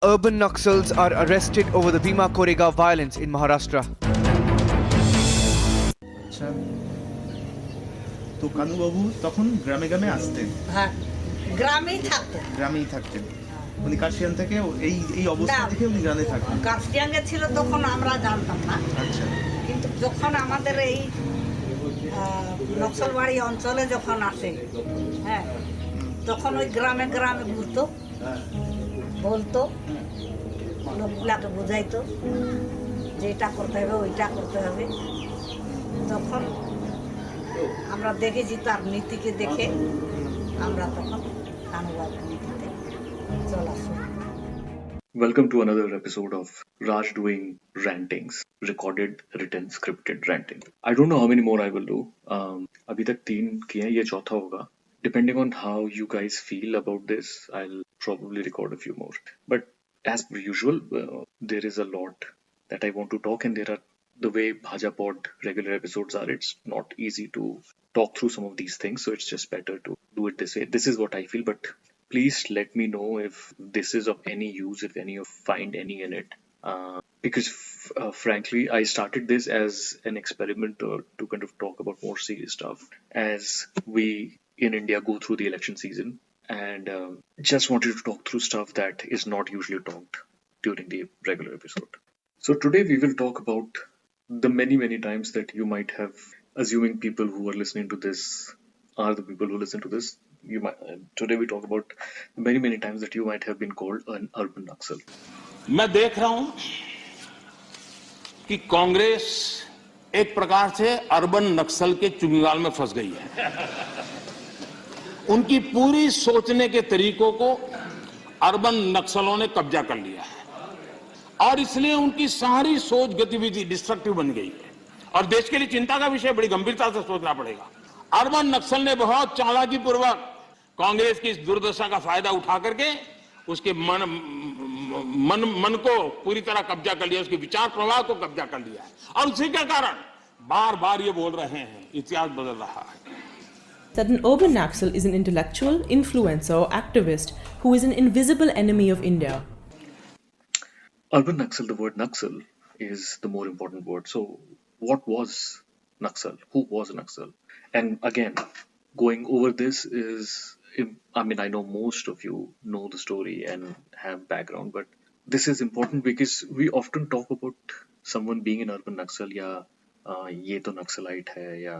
Urban Naxals are arrested over the Bhima Koregaon violence in Maharashtra. আচ্ছা, তো কানুবাবু তখন গ্রামে গ্রামে আসতেন, হ্যাঁ, গ্রামেই থাকতো। গ্রামেই থাকতেন। উনি কাশিয়ান থেকে এই এই অবস্থা না। থেকে উনি গ্রামে থাকতেন। কার্শিয়াঙ্গে ছিল তখন আমরা জানতাম না, আচ্ছা, কিন্তু যখন আমাদের এই নকশালবাড়ি অঞ্চলে যখন আসে, হ্যাঁ, তখন ওই গ্রামে গ্রামে ঘুরতো, বলতো, লোকগুলাকে বোঝাইতো যে এটা করতে হবে ওইটা করতে হবে। তখন আমরা দেখেছি তার নীতিকে দেখে আমরা তখন কানুবাবুর নীতিতে চলা শুরু। Welcome to another episode of Raj doing rantings, recorded, written, scripted ranting. I don't know how many more I will do. अभी तक 3 किए हैं, ये चौथा होगा. Depending on how you guys feel about this, I'll probably record a few more. But as per usual, there is a lot that I want to talk, and there are the way Bhaja Pod regular episodes are. It's not easy to talk through some of these things, so it's just better to do it this way. This is what I feel, but please let me know if this is of any use, if any of find any in it. Because frankly, I started this as an experiment to kind of talk about more serious stuff as we in India go through the election season, and just wanted to talk through stuff that is not usually talked during the regular episode. So today we will talk about the many times that you might have, assuming people who are listening to this are the people who listen to this. You might today we talk about many times that you might have been called an urban Naxal. मैं देख रहा हूं कि कांग्रेस एक प्रकार से urban नक्सल के चुंगाल में फंस गई है। उनकी पूरी सोचने के तरीकों को अर्बन नक्सलों ने कब्जा कर लिया है और इसलिए उनकी सारी सोच गतिविधि डिस्ट्रक्टिव बन गई है और देश के लिए चिंता का विषय, बड़ी गंभीरता से सोचना पड़ेगा। अर्बन नक्सल ने बहुत चालाकी पूर्वक कांग्रेस की इस दुर्दशा का फायदा उठा करके उसके मन को पूरी तरह कब्जा कर लिया, उसके विचार प्रवाह को कब्जा कर लिया है और उसी के कारण बार बार ये बोल रहे हैं, इतिहास बदल रहा है। That an urban Naxal is an intellectual, influencer or activist who is an invisible enemy of India. Urban Naxal, the word Naxal is the more important word. So what was Naxal? Who was Naxal? And again, going over this is, I mean, I know most of you know the story and have background, but this is important because we often talk about someone being an urban Naxal, ya ye to Naxalite hai, ya,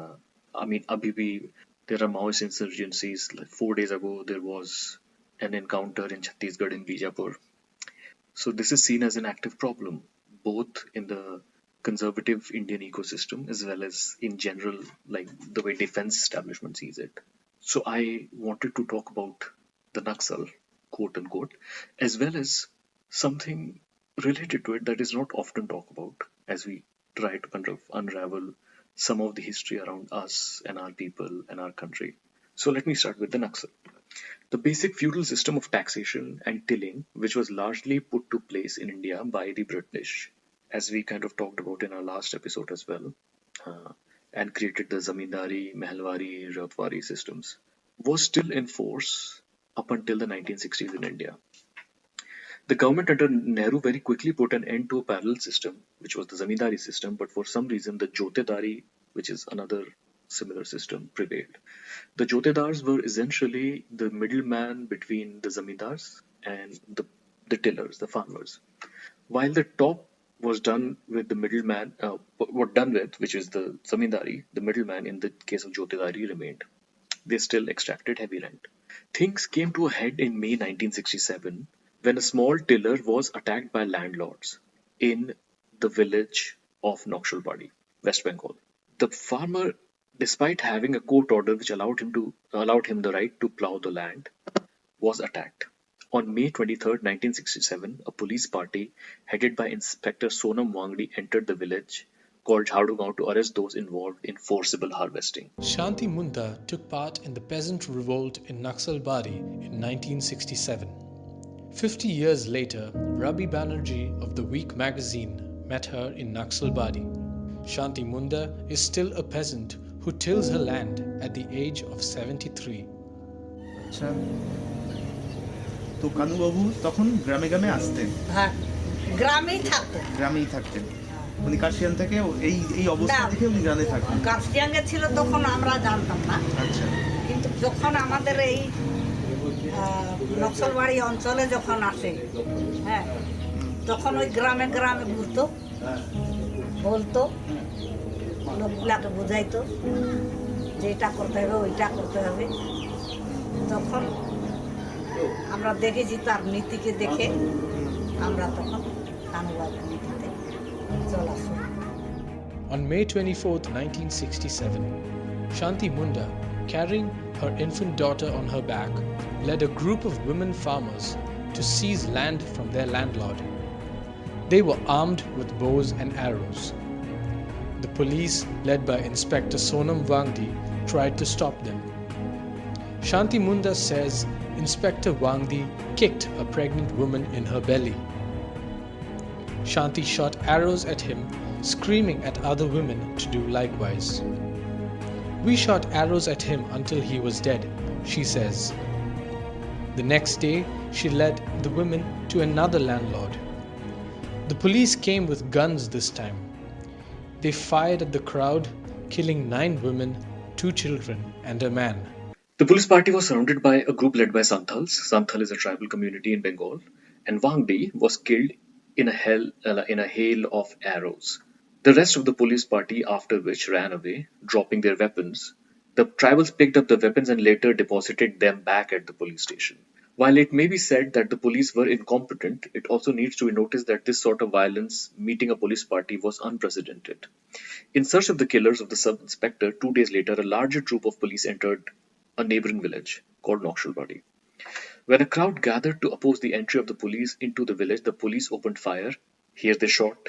I mean, abhi bhi there are Maoist insurgencies. Like 4 days ago, there was an encounter in Chhattisgarh in Bijapur. So this is seen as an active problem, both in the conservative Indian ecosystem as well as in general, like the way defense establishment sees it. So I wanted to talk about the Naxal, quote unquote, as well as something related to it that is not often talked about as we try to kind of unravel some of the history around us and our people and our country. So let me start with the Naxal. The basic feudal system of taxation and tilling, which was largely put to place in India by the British, as we kind of talked about in our last episode as well, and created the Zamindari, Mehalwari, Rautwari systems, was still in force up until the 1960s in India. The government under Nehru very quickly put an end to a parallel system, which was the Zamindari system, but for some reason the Jotedari, which is another similar system, prevailed. The Jotedars were essentially the middleman between the Zamindars and the tillers, the farmers. While the top was done with the middleman, which is the Zamindari, the middleman in the case of Jotedari remained. They still extracted heavy rent. Things came to a head in May 1967 when a small tiller was attacked by landlords in the village of Naxalbari, West Bengal. The farmer, despite having a court order which allowed him the right to plow the land, was attacked. On May 23, 1967, a police party headed by Inspector Sonam Wangdi entered the village called Jhadugaon to arrest those involved in forcible harvesting. Shanti Munda took part in the peasant revolt in Naxalbari in 1967. 50 years later, Rabi Banerjee of The Week magazine met her in Naxalbari. Shanti Munda is still a peasant who tills her land at the age of 73. আচ্ছা, তো কানুবাবু তখন গ্রামে গ্রামে আসতেন, হ্যাঁ গ্রামেই থাকতো। গ্রামেই থাকতেন। উনি কাশিয়ান থেকে এই অবস্থা না। থেকে উনি গ্রামে থাকতেন। কার্শিয়াঙ্গে ছিল তখন আমরা জানতাম না, আচ্ছা। কিন্তু যখন আমাদের এই নকশালবাড়ি অঞ্চলে যখন আসে, হ্যাঁ তখন ওই গ্রামে গ্রামে ঘুরতো, বলতো, লোকগুলাকে বোঝাইতো যে এটা করতে হবে ওইটা করতে হবে। তখন আমরা দেখেছি তার নীতিকে দেখে আমরা তখন কানুবাবুর নীতিতে চলা শুরু। On May 24, 1967, Shanti Munda, carrying her infant daughter on her back, led a group of women farmers to seize land from their landlord. They were armed with bows and arrows. The police, led by Inspector Sonam Wangdi, tried to stop them. Shanti Munda says Inspector Wangdi kicked a pregnant woman in her belly. Shanti shot arrows at him, screaming at other women to do likewise. We shot arrows at him until he was dead, she says. The next day, she led the women to another landlord. The police came with guns this time. They fired at the crowd, killing 9 women, 2 children, and a man. The police party was surrounded by a group led by Santals. Santhal is a tribal community in Bengal, and Wangdi was killed in a hail of arrows. The rest of the police party, after which, ran away, dropping their weapons. The tribals picked up the weapons and later deposited them back at the police station. While it may be said that the police were incompetent, it also needs to be noticed that this sort of violence meeting a police party was unprecedented. In search of the killers of the sub-inspector, 2 days later, a larger troop of police entered a neighboring village called Naxalbari. When a crowd gathered to oppose the entry of the police into the village, the police opened fire. Here they shot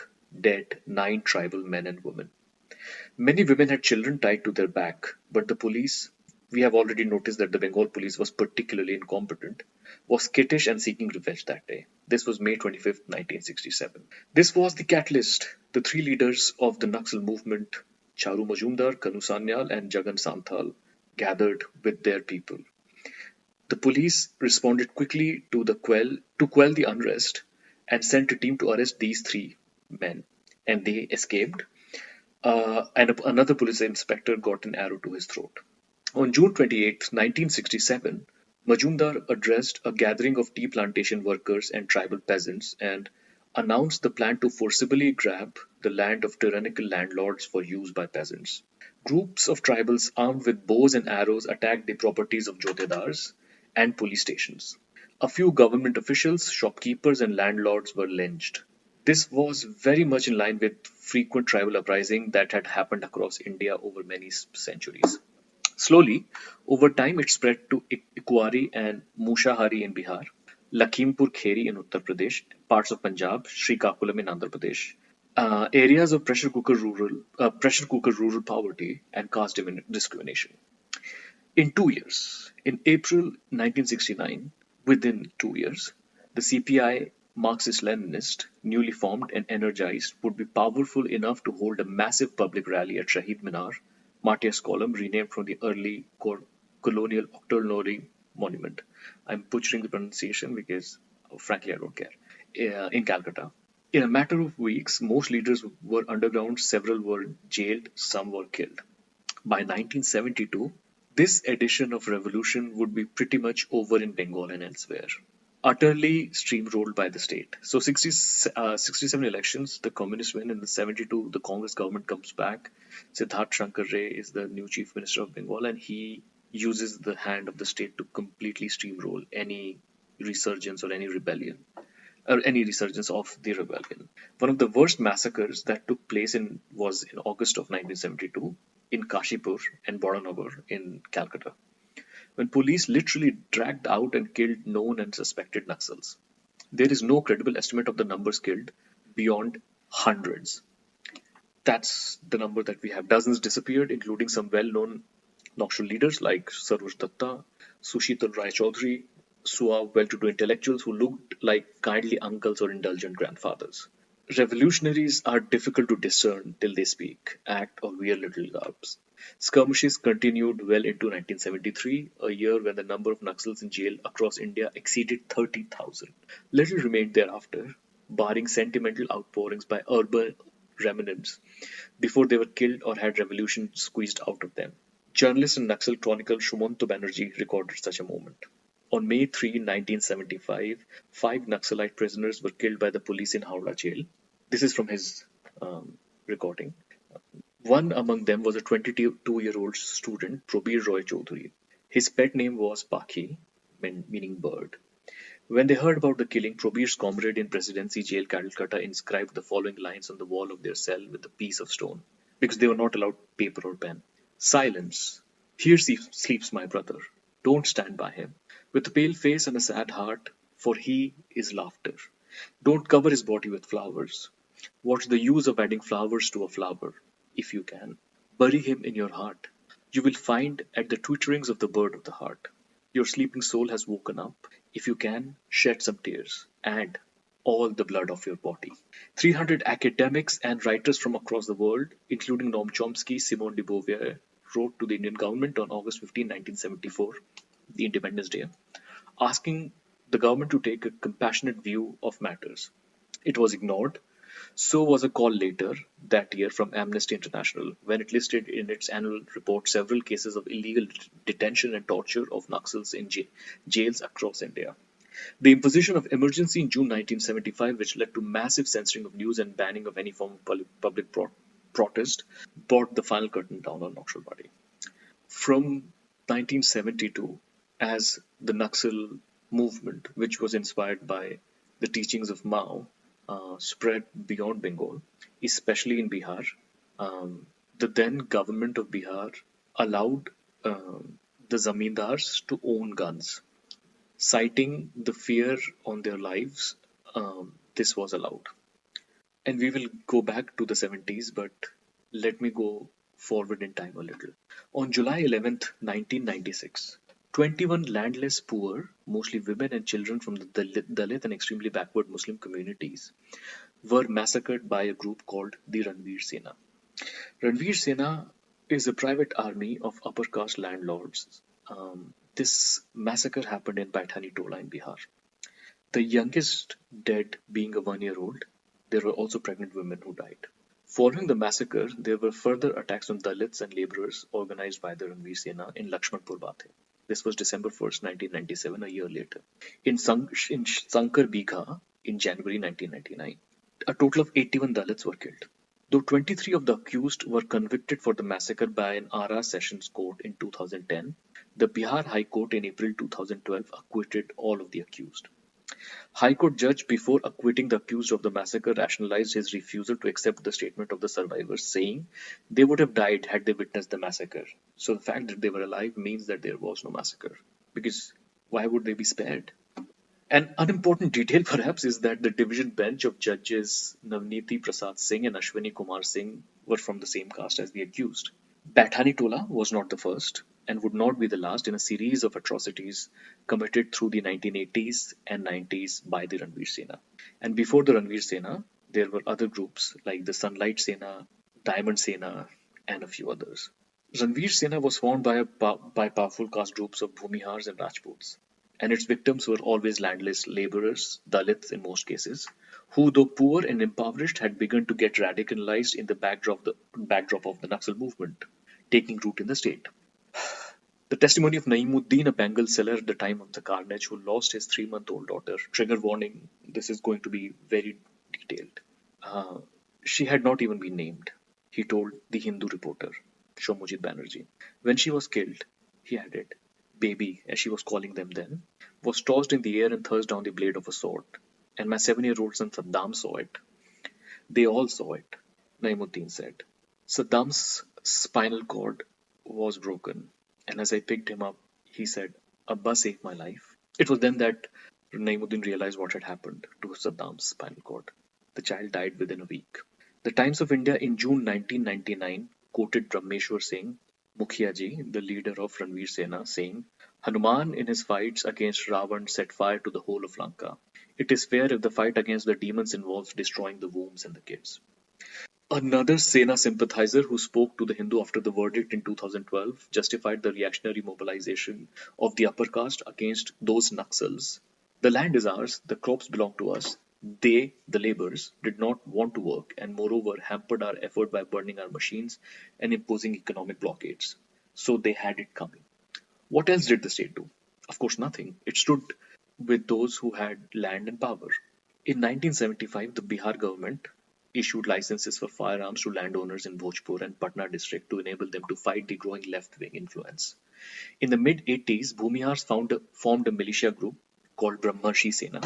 dead 9 tribal men and women. Many women had children tied to their back, but the police, we have already noticed that the Bengal police was particularly incompetent, was skittish and seeking revenge that day. This was May 25th, 1967. This was the catalyst. The 3 leaders of the Naxal movement, Charu Majumdar, Kanu Sanyal, and Jagan Santhal, gathered with their people. The police responded quickly to quell the unrest and sent a team to arrest these 3 men, and they escaped. And another police inspector got an arrow to his throat. On June 28, 1967, Majumdar addressed a gathering of tea plantation workers and tribal peasants and announced the plan to forcibly grab the land of tyrannical landlords for use by peasants. Groups of tribals armed with bows and arrows attacked the properties of jotedars and police stations. A few government officials, shopkeepers, and landlords were lynched. This was very much in line with frequent tribal uprising that had happened across India over many centuries. Slowly, over time, it spread to Ikwari and Mushahari in Bihar, Lakhimpur Kheri in Uttar Pradesh, parts of Punjab, Srikakulam in Andhra Pradesh, areas of pressure cooker rural poverty and caste discrimination. In 2 years, in April 1969, within 2 years, the CPI, Marxist-Leninist, newly formed and energized, would be powerful enough to hold a massive public rally at Shahid Minar, Martyrs Column, renamed from the early colonial Octolnori monument. I'm butchering the pronunciation because, frankly, I don't care. In Calcutta. In a matter of weeks, most leaders were underground, several were jailed, some were killed. By 1972, this edition of revolution would be pretty much over in Bengal and elsewhere. Utterly steamrolled by the state. So 67 elections, the communists win. In the 72, the Congress government comes back. Siddharth Shankar Ray is the new chief minister of Bengal, and he uses the hand of the state to completely steamroll any resurgence or any rebellion, or any resurgence of the rebellion. One of the worst massacres that took place was in August of 1972 in Kashipur and Boranagar in Calcutta, when police literally dragged out and killed known and suspected Naxals. There is no credible estimate of the numbers killed beyond hundreds. That's the number that we have. Dozens disappeared, including some well-known Naxal leaders like Saroj Datta, Sushital Rai Chaudhary, suave, well-to-do intellectuals who looked like kindly uncles or indulgent grandfathers. Revolutionaries are difficult to discern till they speak, act, or wear little garbs. Skirmishes continued well into 1973, a year when the number of Naxals in jail across India exceeded 30,000. Little remained thereafter, barring sentimental outpourings by urban remnants, before they were killed or had revolution squeezed out of them. Journalist and Naxal chronicle Shumanto Banerjee recorded such a moment. On May 3, 1975, 5 Naxalite prisoners were killed by the police in Howrah jail. This is from his recording. One among them was a 22-year-old student, Probir Roy Chaudhary. His pet name was Pakhi, meaning bird. When they heard about the killing, Probir's comrade in Presidency Jail, Calcutta, inscribed the following lines on the wall of their cell with a piece of stone, because they were not allowed paper or pen. Silence. Here sleeps my brother. Don't stand by him. With a pale face and a sad heart, for he is laughter. Don't cover his body with flowers. What's the use of adding flowers to a flower? If you can, bury him in your heart. You will find at the twitterings of the bird of the heart. Your sleeping soul has woken up. If you can, shed some tears and all the blood of your body. 300 academics and writers from across the world, including Noam Chomsky, Simone de Beauvoir, wrote to the Indian government on August 15, 1974, the Independence Day, asking the government to take a compassionate view of matters. It was ignored. So was a call later that year from Amnesty International when it listed in its annual report several cases of illegal detention and torture of Naxals in jails across India. The imposition of emergency in June 1975, which led to massive censoring of news and banning of any form of public protest, brought the final curtain down on Naxalbari. From 1972, as the Naxal movement, which was inspired by the teachings of Mao, spread beyond Bengal, especially in Bihar, the then government of Bihar allowed the zamindars to own guns. Citing the fear on their lives, this was allowed. And we will go back to the 70s, but let me go forward in time a little. On July 11th, 1996, 21 landless poor, mostly women and children from the Dalit and extremely backward Muslim communities, were massacred by a group called the Ranveer Sena. Ranveer Sena is a private army of upper caste landlords. This massacre happened in Paithani Tola in Bihar. The youngest dead being a 1-year-old. There were also pregnant women who died. Following the massacre, there were further attacks on Dalits and laborers organized by the Ranveer Sena in Lakshmanpur Bathe. This was December 1st, 1997, a year later. In Sankar Bigha in January 1999, a total of 81 Dalits were killed. Though 23 of the accused were convicted for the massacre by an Ara Sessions Court in 2010, the Bihar High Court in April 2012 acquitted all of the accused. High Court judge, before acquitting the accused of the massacre, rationalized his refusal to accept the statement of the survivors, saying they would have died had they witnessed the massacre. So the fact that they were alive means that there was no massacre, because why would they be spared? An unimportant detail perhaps is that the division bench of judges Navniti Prasad Singh and Ashwini Kumar Singh were from the same caste as the accused. Paithani Tola was not the first and would not be the last in a series of atrocities committed through the 1980s and 90s by the Ranveer Sena. And before the Ranveer Sena, there were other groups like the Sunlight Sena, Diamond Sena, and a few others. Ranveer Sena was formed by powerful caste groups of Bhumihars and Rajputs, and its victims were always landless laborers, Dalits in most cases, who, though poor and impoverished, had begun to get radicalized in the backdrop of the Naxal movement, taking root in the state. The testimony of Naimuddin, a Bengal seller at the time of the carnage, who lost his 3-month-old daughter. Trigger warning, this is going to be very detailed. She had not even been named, he told the Hindu reporter, Shomujit Banerjee. When she was killed, he added, baby, as she was calling them then, was tossed in the air and thrust down the blade of a sword. And my 7-year-old son Saddam saw it. They all saw it, Naimuddin said. Saddam's spinal cord was broken. And as I picked him up, he said, Abba saved my life. It was then that Naimuddin realized what had happened to Saddam's spinal cord. The child died within a week. The Times of India in June 1999 quoted Brahmeshwar Singh, Mukhiya ji, the leader of Ranveer Sena, saying, Hanuman in his fights against Ravan set fire to the whole of Lanka. It is fair if the fight against the demons involves destroying the wombs and the kids. Another Sena sympathizer who spoke to the Hindu after the verdict in 2012 justified the reactionary mobilization of the upper caste against those Naxals. The land is ours, the crops belong to us. They, the laborers, did not want to work and moreover hampered our effort by burning our machines and imposing economic blockades. So they had it coming. What else did the state do? Of course, nothing. It stood with those who had land and power. In 1975, the Bihar government issued licenses for firearms to landowners in Bhojpur and Patna district to enable them to fight the growing left-wing influence. In the mid-80s, Bhumihars formed a militia group called Brahmarshi Sena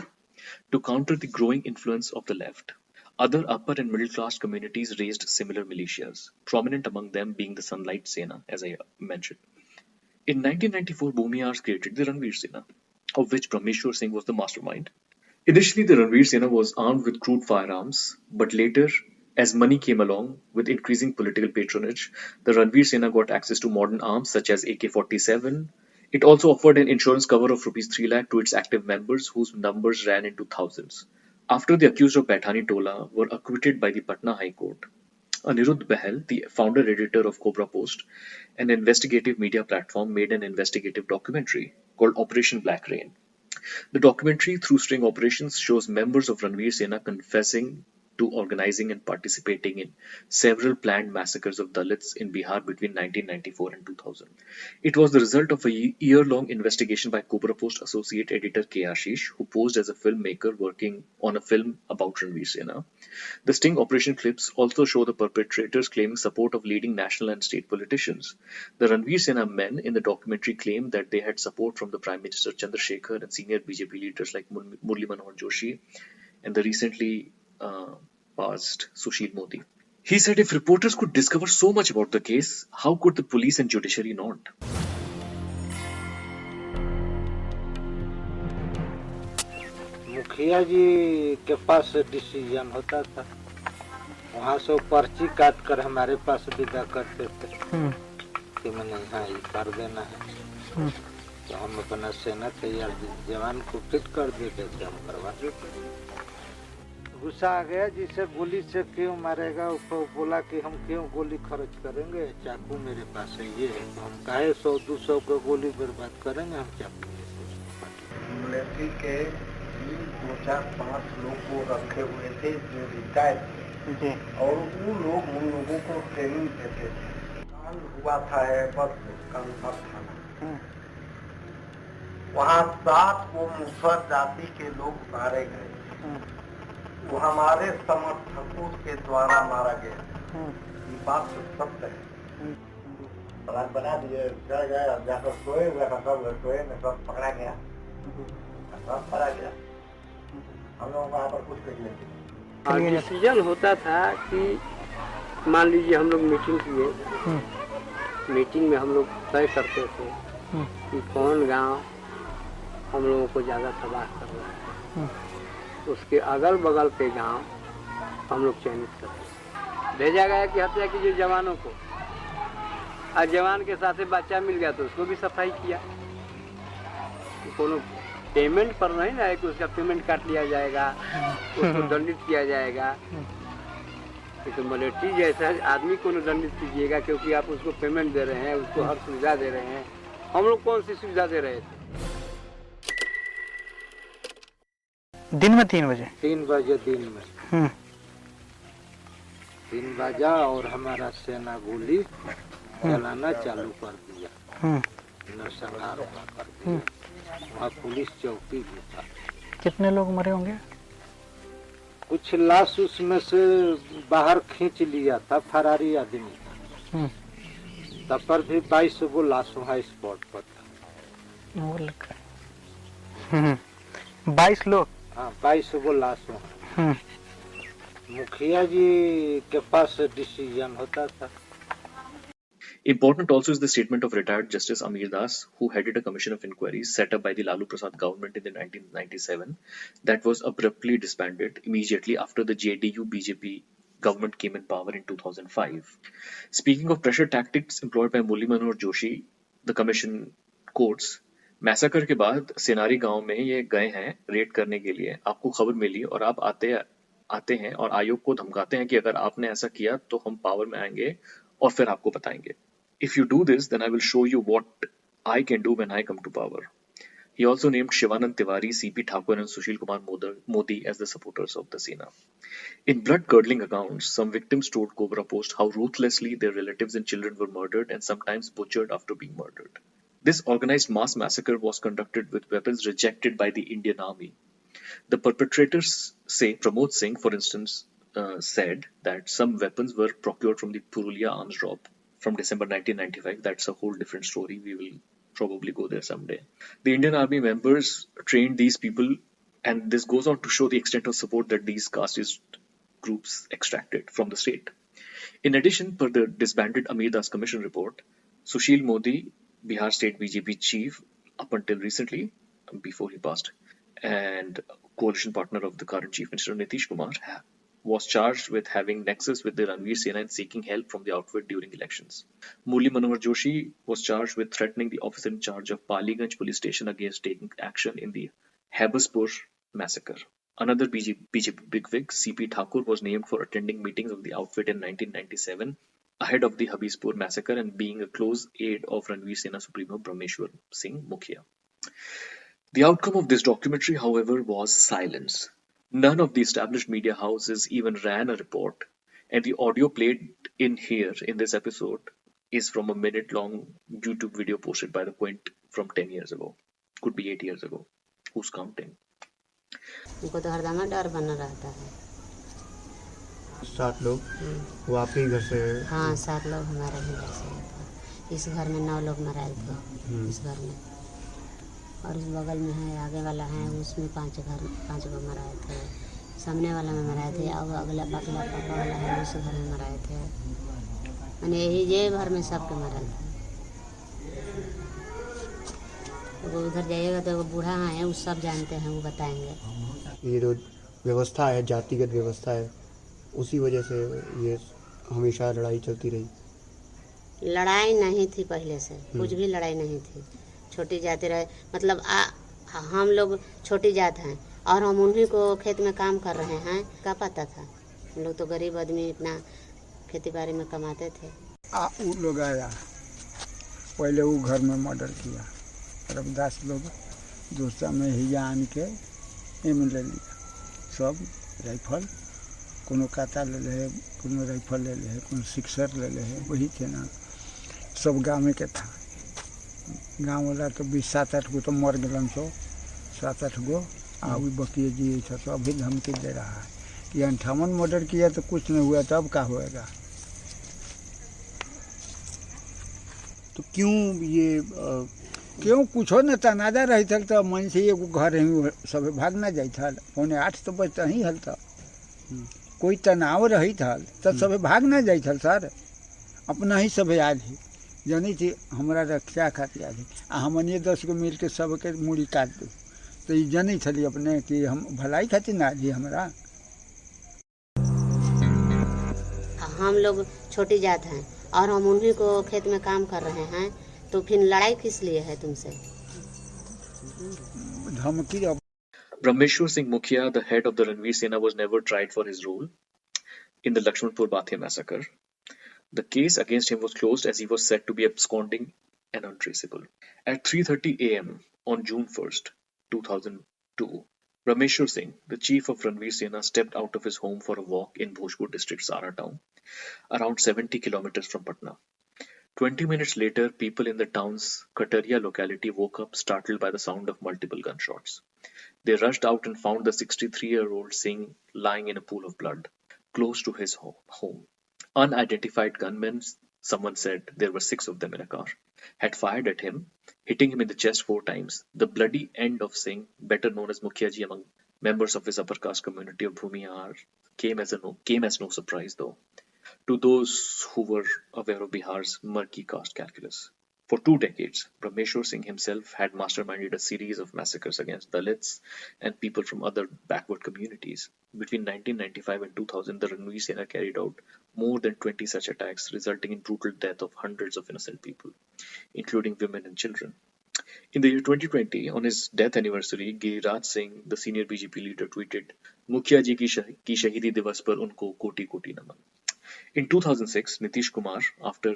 to counter the growing influence of the left. Other upper and middle-class communities raised similar militias, prominent among them being the Sunlight Sena, as I mentioned. In 1994, Bhumihars created the Ranveer Sena, of which Brahmeshwar Singh was the mastermind. Initially, the Ranveer Sena was armed with crude firearms, but later, as money came along with increasing political patronage, the Ranveer Sena got access to modern arms such as AK-47. It also offered an insurance cover of Rs 3 lakh to its active members, whose numbers ran into thousands. After the accused of Paithani Tola were acquitted by the Patna High Court, Anirudh Bahel, the founder-editor of Cobra Post, an investigative media platform, made an investigative documentary called Operation Black Rain. The documentary, through string operations, shows members of Ranveer Sena confessing to organizing and participating in several planned massacres of Dalits in Bihar between 1994 and 2000. It was the result of a year-long investigation by Cobra Post associate editor K. Ashish, who posed as a filmmaker working on a film about Ranveer Sena. The sting operation clips also show the perpetrators claiming support of leading national and state politicians. The Ranveer Sena men in the documentary claim that they had support from the Prime Minister Chandrasekhar and senior BJP leaders like Murli Manohar Joshi and the recently passed Sushil Modi. He said if reporters could discover so much about the case, how could the police and judiciary not? मुखिया जी के पास decision होता था, वहाँ से पर्ची काट कर हमारे पास विदा करते थे कि मैंने यहाँ ये कर देना है, तो हम अपना सेना तैयार जवान को फिट कर देते थे, हम करवा देते। गुस्सा आ गया, जिसे गोली से क्यों मारेगा, उसको बोला कि हम क्यों गोली खर्च करेंगे, चाकू मेरे पास है ये है, तो हम कहे 100-200 को गोली बर्बाद करेंगे, हम चाकू मिलिट्री के 3-4-5 लोग को रखे हुए थे जो रिटायर्ड थे, और वो लोग उन लोगों को ट्रेनिंग देते थे। काल हुआ था है बस कंफर थाना, वहाँ 7 को मुसहर जाति के लोग मारे गए, वो हमारे समर्थकों के द्वारा मारा गया। ये बात सत्य है। प्लान बना दिए, चढ़ गए, अब जाकर सोए हुए सब पकड़ा गया, सब पकड़ा गया। हम लोग वहाँ पर कुछ कर लेते। डिसीजन होता था कि मान लीजिए हम लोग मीटिंग किए, मीटिंग में हम लोग तय करते थे कि कौन गांव हम लोगों को ज़्यादा तबाह कर रहा है, उसके अगल बगल के गांव हम लोग चयनित करते। भेजा गया कि हत्या कीजिए जवानों को, और जवान के साथ बच्चा मिल गया तो उसको भी सफाई किया। कोनो पेमेंट पर नहीं ना है कि उसका पेमेंट काट लिया जाएगा, उसको दंडित किया जाएगा। तो मिलिट्री जैसा आदमी को दंडित कीजिएगा क्योंकि आप उसको पेमेंट दे रहे हैं, उसको हर सुविधा दे रहे हैं। हम लोग कौन सी सुविधा दे रहे थे? दिन में 3 बजे 3 बजे दिन में 3 बजा और हमारा सेना गोली चलाना चालू कर दिया, नरसंहार कर दिया। वहाँ पुलिस चौकी भी था। कितने लोग मरे होंगे? कुछ लाश उसमें से बाहर खींच लिया था, फरारी आदमी था, तब पर भी 22 गो लाश वहाँ स्पॉट पर था। वो लगा 22 लोग, हाँ 22 गो लाश वहाँ। मुखिया जी के पास डिसीजन होता था। Important also is the statement of retired Justice Amir Das, who headed a commission of inquiries set up by the Lalu Prasad government in the 1997 that was abruptly disbanded immediately after the JDU-BJP government came in power in 2005. Speaking of pressure tactics employed by Murli Manohar Joshi, the commission quotes, मैसाकर के बाद सेनारी गांव में ये गए हैं red करने के लिए, आपको खबर मिली और आप आते हैं और आयोग को धमकाते हैं कि अगर आपने ऐसा किया तो हम पावर में आएंगे और फिर आपको बताएंगे. If you do this, then I will show you what I can do when I come to power. He also named Shivanand Tiwari, C.P. Thakur and Sushil Kumar Modi as the supporters of the Sena. In blood-curdling accounts, some victims told Cobra Post how ruthlessly their relatives and children were murdered and sometimes butchered after being murdered. This organized mass massacre was conducted with weapons rejected by the Indian Army. The perpetrators say, Pramod Singh, for instance, said that some weapons were procured from the Purulia arms drop from December 1995. That's a whole different story. We will probably go there someday. The Indian Army members trained these people, and this goes on to show the extent of support that these casteist groups extracted from the state. In addition, per the disbanded Amir Das Commission report, Sushil Modi, Bihar State BJP chief up until recently, before he passed, and coalition partner of the current Chief Minister Nitish Kumar, was charged with having nexus with the Ranveer Sena and seeking help from the outfit during elections. Murli Manohar Joshi was charged with threatening the officer in charge of Paliganj police station against taking action in the Habaspur massacre. Another BJP bigwig, C.P. Thakur, was named for attending meetings of the outfit in 1997 ahead of the Habaspur massacre and being a close aide of Ranveer Sena Supremo Brahmeshwar Singh Mukhia. The outcome of this documentary, however, was silence. None of the established media houses even ran a report, and the audio played in here in this episode is from a minute-long YouTube video posted by the Quint from 10 years ago. Could be 8 years ago. Who's counting? उनको तो हरदम डर बना रहता है. 7 लोग वो आपके घर से? हाँ, 7 लोग हमारे ही घर से था. इस घर में 9 लोग मराए थे. इस घर में और उस बगल में है, आगे वाला है, उसमें 5 गो मराए थे. सामने वाला में मराए थे. और अगला पापा वाला है, उस घर में मराए थे. मैंने यही ये घर में सबके मराए थे. वो उधर जाइएगा तो वो बूढ़ा है, वो सब जानते हैं, वो बताएंगे. ये जो व्यवस्था है, जातिगत व्यवस्था है, उसी वजह से ये हमेशा लड़ाई चलती रही. लड़ाई नहीं थी पहले से, कुछ भी लड़ाई नहीं थी. छोटी जाति रहे, मतलब हम लोग छोटी जात हैं और हम उन्हीं को खेत में काम कर रहे हैं. क्या पता था? हम लोग तो गरीब आदमी इतना खेती बाड़ी में कमाते थे. वो लोग आया पहले, वो घर में मर्डर किया. रविदास लोग दूसरा में ही आन के एम ले लिया. सब राइफल, कोनो काता ले ले, कोनो राइफल ले ले, कोनो सिक्सर ले ले. वही थे ना, सब गाँव के था. गाँव वाला तो 7-8 गो तो मर गलन. 7-8 गो अभी बकिए जी था. तो अभी धमकी दे रहा है कि 58 मर्डर किया तो कुछ नहीं हुआ, तो अब क्या होएगा? तो क्यों कुछ न तनाजा रही थल तो मन से एगो घर ही सब भाग न जाई था. 7:45 तो बजता ही हल था. कोई तनाव रही था तो सब भाग न जाई था. सर अपना ही सब आयल ही जानी थी हमारा रक्षा खातिर आयल. हमने 10 गो मिल के सबके मूड़ी काट दो. तो ये जानी थी अपने कि हम भलाई खातिर ना आयल हमारा. हम लोग छोटी जात हैं और हम उन्हीं को खेत में काम कर रहे हैं, तो फिर लड़ाई किस लिए है तुमसे? धमकी. Brahmeshwar Singh Mukhia, the head of the Ranveer Sena, was never tried for his role in the Lakshmanpur Bhatia massacre. The case against him was closed as he was said to be absconding and untraceable. At 3:30 a.m. on June 1st, 2002, Brahmeshwar Singh, the chief of Ranveer Sena, stepped out of his home for a walk in Bhojpur district, Sara town, around 70 kilometers from Patna. 20 minutes later, people in the town's Kataria locality woke up startled by the sound of multiple gunshots. They rushed out and found the 63-year-old Singh lying in a pool of blood, close to his home. Unidentified gunmen, someone said there were 6 of them in a car, had fired at him, hitting him in the chest 4 times. The bloody end of Singh, better known as Mukhia ji among members of his upper caste community of Bhumihar, came as no surprise though to those who were aware of Bihar's murky caste calculus. For 2 decades, Brahmeshwar Singh himself had masterminded a series of massacres against Dalits and people from other backward communities. Between 1995 and 2000, the Ranveer Sena carried out more than 20 such attacks, resulting in brutal death of hundreds of innocent people, including women and children. In the year 2020, on his death anniversary, Giriraj Singh, the senior BJP leader, tweeted, मुखिया जी की शहीदी दिवस पर उनको कोटि कोटि नमन. In 2006, Nitish Kumar, after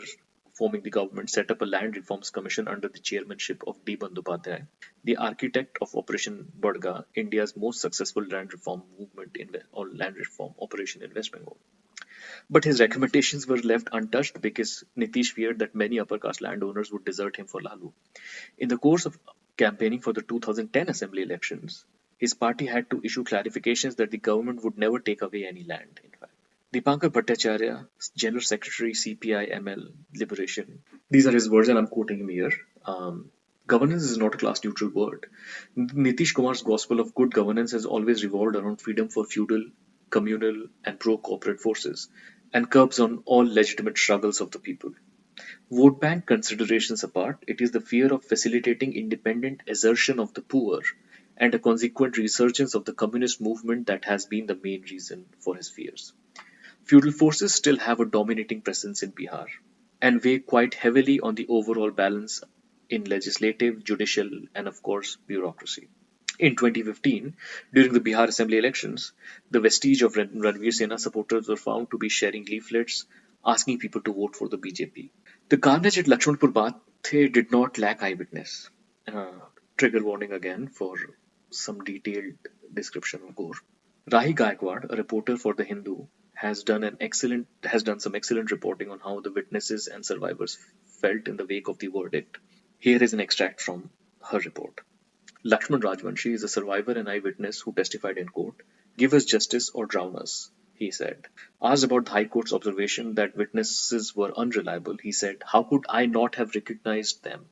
forming the government, set up a land reforms commission under the chairmanship of D. Bandyopadhyay, the architect of Operation Badga, India's most successful land reform movement or land reform operation in West Bengal. But his recommendations were left untouched because Nitish feared that many upper caste landowners would desert him for Lalu. In the course of campaigning for the 2010 assembly elections, his party had to issue clarifications that the government would never take away any land, in fact. Dipankar Bhattacharya, General Secretary, CPI ML Liberation, these are his words and I'm quoting him here. Governance is not a class-neutral word. Nitish Kumar's gospel of good governance has always revolved around freedom for feudal, communal and pro-corporate forces and curbs on all legitimate struggles of the people. Vote bank considerations apart, it is the fear of facilitating independent assertion of the poor and a consequent resurgence of the communist movement that has been the main reason for his fears. Feudal forces still have a dominating presence in Bihar and weigh quite heavily on the overall balance in legislative, judicial, and of course, bureaucracy. In 2015, during the Bihar Assembly elections, the vestige of Ranveer Sena supporters were found to be sharing leaflets asking people to vote for the BJP. The carnage at Lakshmanpur Bathe did not lack eyewitness. Trigger warning again for some detailed description of gore. Rahi Gaikwad, a reporter for The Hindu, has done some excellent reporting on how the witnesses and survivors felt in the wake of the verdict. Here is an extract from her report. Lakshman Rajvanshi is a survivor and eyewitness who testified in court. Give us justice or drown us, he said. Asked about the High Court's observation that witnesses were unreliable, he said, how could I not have recognized them?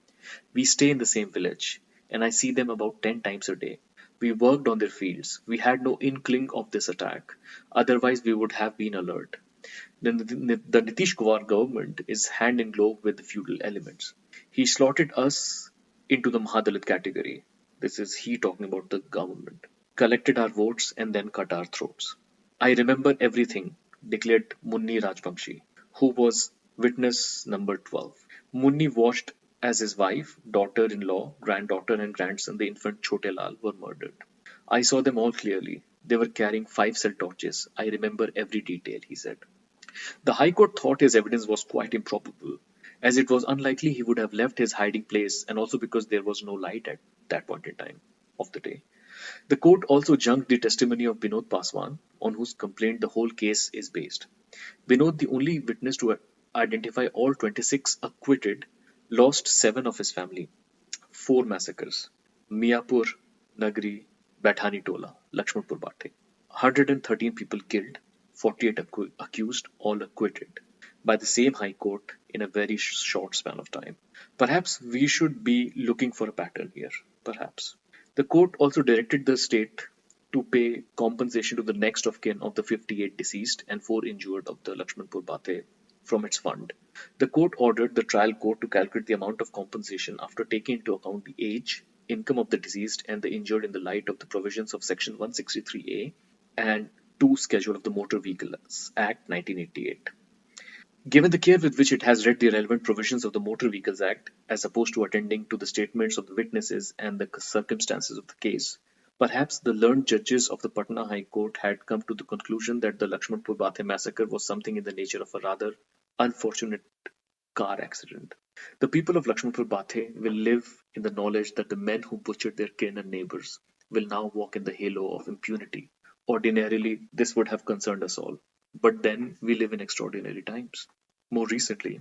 We stay in the same village, and I see them about 10 times a day. We worked on their fields. We had no inkling of this attack. Otherwise, we would have been alert. Then the Nitish Kumar government is hand in glove with the feudal elements. He slotted us into the Mahadalit category. This is he talking about the government. Collected our votes and then cut our throats. I remember everything, declared Munni Rajbamshi, who was witness number 12. Munni watched as his wife, daughter-in-law, granddaughter and grandson, the infant Chote Lal, were murdered. I saw them all clearly. They were carrying 5 cell torches. I remember every detail, he said. The High Court thought his evidence was quite improbable, as it was unlikely he would have left his hiding place and also because there was no light at that point in time of the day. The court also junked the testimony of Binod Paswan, on whose complaint the whole case is based. Binod, the only witness to identify all 26 acquitted, lost 7 of his family. 4 massacres. Miapur, Nagri, Bathani Tola, Lakshmanpur Bathe. 113 people killed, 48 accused, all acquitted by the same High Court in a very short span of time. Perhaps we should be looking for a pattern here. Perhaps. The court also directed the state to pay compensation to the next of kin of the 58 deceased and 4 injured of the Lakshmanpur Bathe from its fund. The court ordered the trial court to calculate the amount of compensation after taking into account the age, income of the deceased and the injured in the light of the provisions of Section 163A and 2 Schedule of the Motor Vehicles Act 1988. Given the care with which it has read the relevant provisions of the Motor Vehicles Act, as opposed to attending to the statements of the witnesses and the circumstances of the case, perhaps the learned judges of the Patna High Court had come to the conclusion that the Lakshmanpur Bathe massacre was something in the nature of a rather unfortunate car accident. The people of Lakshmanpur Bathe will live in the knowledge that the men who butchered their kin and neighbors will now walk in the halo of impunity. Ordinarily, this would have concerned us all. But then we live in extraordinary times. More recently,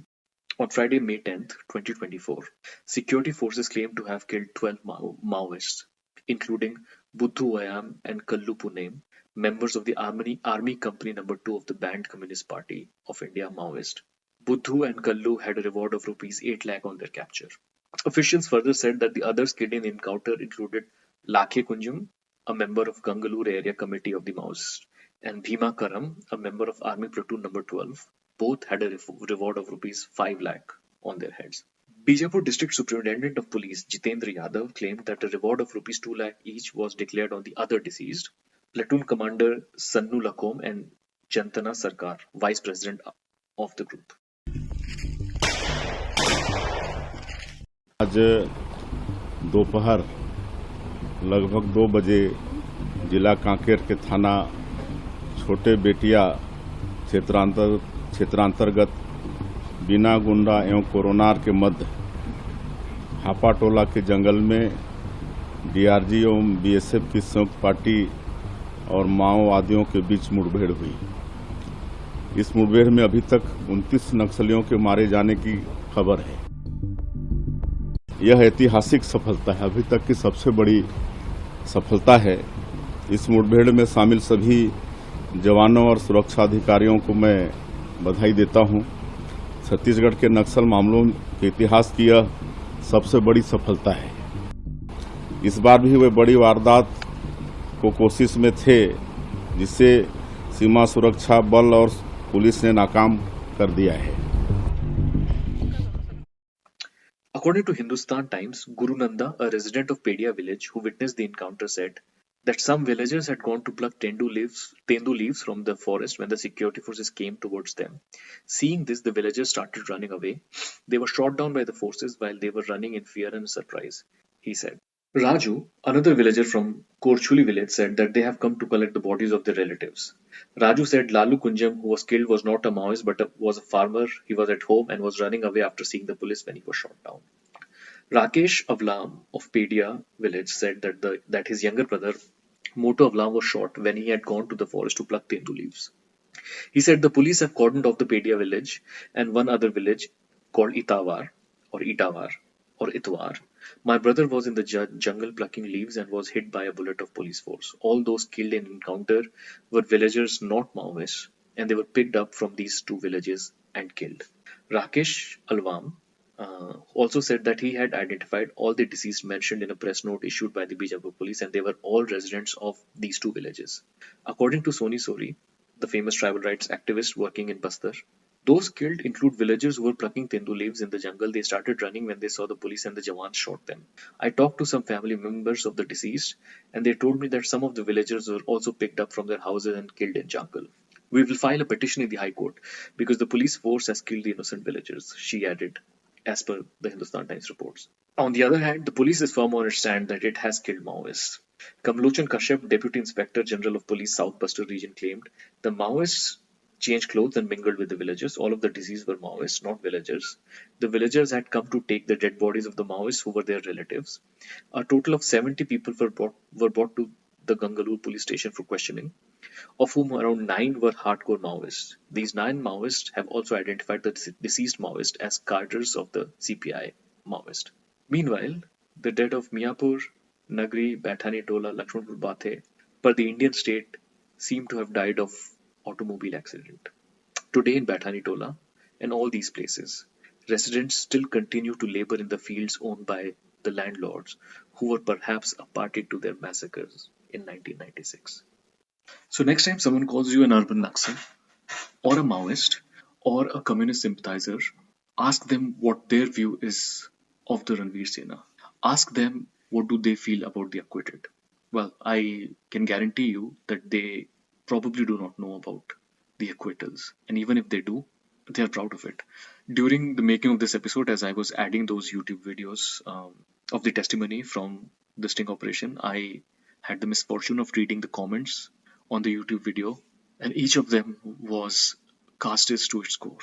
on Friday, May 10th, 2024, security forces claimed to have killed 12 Maoists, including Buddhu Ayam and Kallu Punem, members of the Army Company No. 2 of the banned Communist Party of India Maoist. Buddhu and Kallu had a reward of Rs 8 lakh on their capture. Officials further said that the others killed in the encounter included Lakhe Kunjum, a member of Gangalore Area Committee of the Maoists, and Bhima Karam, a member of Army Platoon No. 12. Both had a reward of Rs 5 lakh on their heads. Bijapur District Superintendent of Police Jitendra Yadav claimed that a reward of Rs 2 lakh each was declared on the other deceased, Platoon Commander Sannu Lakom and Jantana Sarkar, Vice President of the group. आज दोपहर लगभग 2 बजे जिला कांकेर के थाना छोटे बेटिया क्षेत्रांतर्गत बिना गुंडा एवं कोरोनार के मध्य हापाटोला के जंगल में डीआरजी एवं बीएसएफ की संयुक्त पार्टी और माओवादियों के बीच मुठभेड़ हुई। इस मुठभेड़ में अभी तक 29 नक्सलियों के मारे जाने की खबर है। यह ऐतिहासिक सफलता है, अभी तक की सबसे बड़ी सफलता है। इस मुठभेड़ में शामिल सभी जवानों और सुरक्षा अधिकारियों को मैं बधाई देता हूं। छत्तीसगढ़ के नक्सल मामलों के इतिहास की यह सबसे बड़ी सफलता है। इस बार भी वे बड़ी वारदात को कोशिश में थे, जिसे सीमा सुरक्षा बल और पुलिस ने नाकाम कर दिया है। According to Hindustan Times, Guru Nanda, a resident of Pedia village who witnessed the encounter, said that some villagers had gone to pluck tendu leaves from the forest when the security forces came towards them. Seeing this, the villagers started running away. They were shot down by the forces while they were running in fear and surprise, he said. Raju, another villager from Korchuli village, said that they have come to collect the bodies of their relatives. Raju said Lalu Kunjam, who was killed, was not a Maoist but was a farmer. He was at home and was running away after seeing the police when he was shot down. Rakesh Avlam of Pedia village said that his younger brother Moto Avlam was shot when he had gone to the forest to pluck tendu leaves. He said the police have cordoned off the Pedia village and one other village called Itawar. My brother was in the jungle plucking leaves and was hit by a bullet of police force. All those killed in encounter were villagers, not Maoists, and they were picked up from these two villages and killed. Rakesh Alvam also said that he had identified all the deceased mentioned in a press note issued by the Bijapur police, and they were all residents of these two villages. According to Soni Sori, the famous tribal rights activist working in Bastar, those killed include villagers who were plucking tendu leaves in the jungle. They started running when they saw the police and the Jawans shot them. I talked to some family members of the deceased and they told me that some of the villagers were also picked up from their houses and killed in jungle. We will file a petition in the High Court because the police force has killed the innocent villagers, she added, as per the Hindustan Times reports. On the other hand, the police is firm on its stand that it has killed Maoists. Kamlochan Kashyap, Deputy Inspector General of Police South Bastar region, claimed the Maoists changed clothes and mingled with the villagers. All of the deceased were Maoists, not villagers. The villagers had come to take the dead bodies of the Maoists who were their relatives. A total of 70 people were brought to the Gangalore police station for questioning, of whom around 9 were hardcore Maoists. These 9 Maoists have also identified the deceased Maoist as cadres of the CPI Maoist. Meanwhile, the dead of Miapur, Nagri, Bathani Tola, Lakshmanpur Bathe, per the Indian state, seem to have died of automobile accident. Today in Bathani Tola and all these places, residents still continue to labor in the fields owned by the landlords who were perhaps a party to their massacres in 1996. So next time someone calls you an urban Naxal or a Maoist or a communist sympathizer, ask them what their view is of the Ranveer Sena. Ask them what do they feel about the acquitted. Well, I can guarantee you that they probably do not know about the acquittals, and even if they do, they are proud of it. During the making of this episode, as I was adding those YouTube videos of the testimony from the sting operation, I had the misfortune of reading the comments on the YouTube video, and each of them was casted to its core.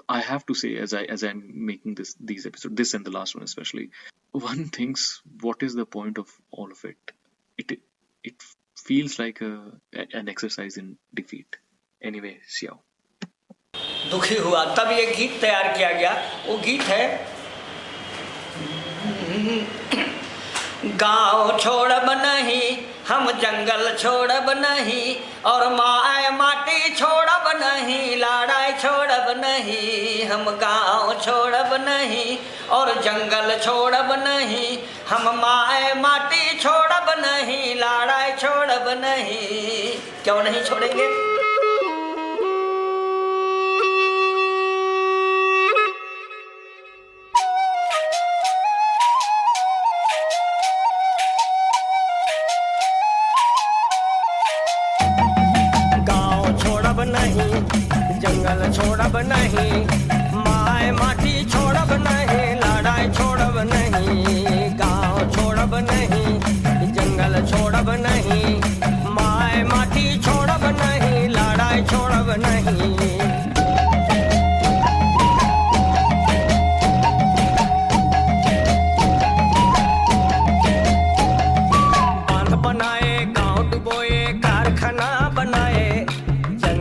I have to say, as I'm making these episodes, this and the last one especially, one thinks, what is the point of all of it? It feels like an exercise in defeat. Anyway, Xiao. दुखी हुआ तब ये गीत तैयार किया गया। वो गीत है गांव छोड़ब नहीं, हम जंगल छोड़ब नहीं, और माए माटी छोड़ब नहीं, लड़ाई छोड़ब नहीं, हम गांव छोड़ब नहीं और जंगल छोड़ब नहीं, हम माए माटी छोड़ब नहीं, लड़ाई छोड़ब नहीं। क्यों नहीं छोड़ेंगे? जंगल छोड़ब नहीं, माए माटी छोड़ब नहीं, लड़ाई छोड़ब नहीं, गांव छोड़ब नहीं, जंगल छोड़ब नहीं,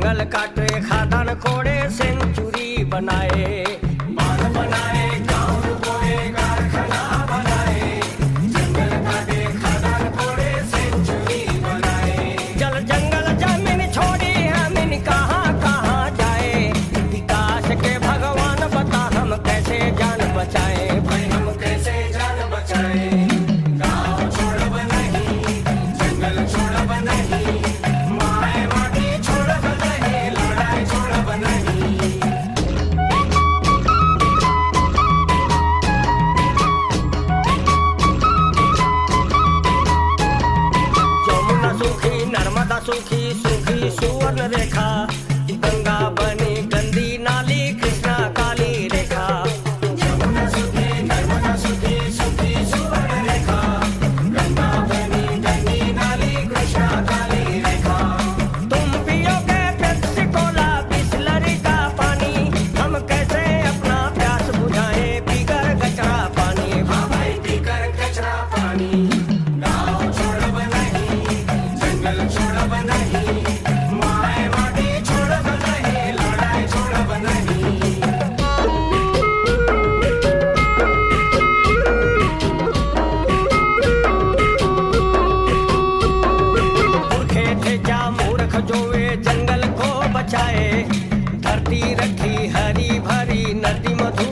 जंगल काटे खादान कोड़े सेंचुरी बनाए बांध बनाए गाँव बोए कारखाना बनाए जंगल काटे खादान कोड़े सेंचुरी बनाए जल जंगल जमीन छोड़ी हमीन कहाँ कहाँ जाए विकास के भगवान बता हम कैसे जान बचाए भाई हम कैसे जान बचाए गाँव छोड़ब नहीं जंगल छोड़ब नहीं माए माटी छोड़ब नहीं लड़ाई छोड़ब नहीं यमुना सूखी नर्मदा सूखी सूखी सुवर्ण रेखा गंगा बनी गंदी नाली कृष्णा काली रेखा यमुना सूखी नर्मदा सूखी सूखी सुवर्ण रेखा गंगा बनी गंदी नाली कृष्णा काली रेखा तुम पियोगे पेप्सी कोला बिस्लरी का पानी हम कैसे अपना प्यास बुझाएं पीकर कचरा पानी हाँ भाई पीकर कचरा पानी गाँव छोड़ब नहीं जंगल छोड़ब नहीं माए माटी छोड़ब नहीं लड़ाई छोड़ब नहीं मूर्खे थे क्या मूर्ख जो वे जंगल को बचाए धरती रखी हरी भरी नदी मधु